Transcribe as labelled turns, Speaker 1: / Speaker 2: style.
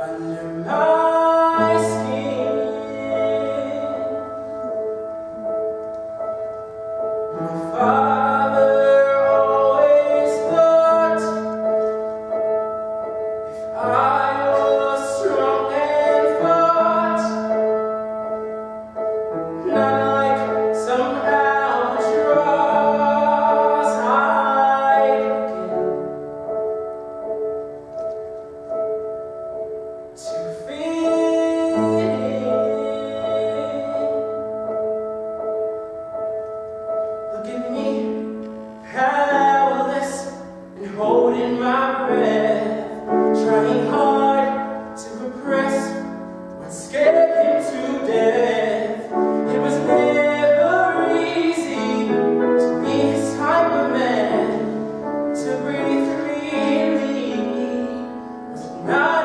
Speaker 1: under my skin. My father always thought if I was strong and fought, not like some albatross I'd begin to fit in. Look at me, powerless and holding my breath, trying hard to repress what scared him to death. It was never easy to be his type of man, to breathe freely was not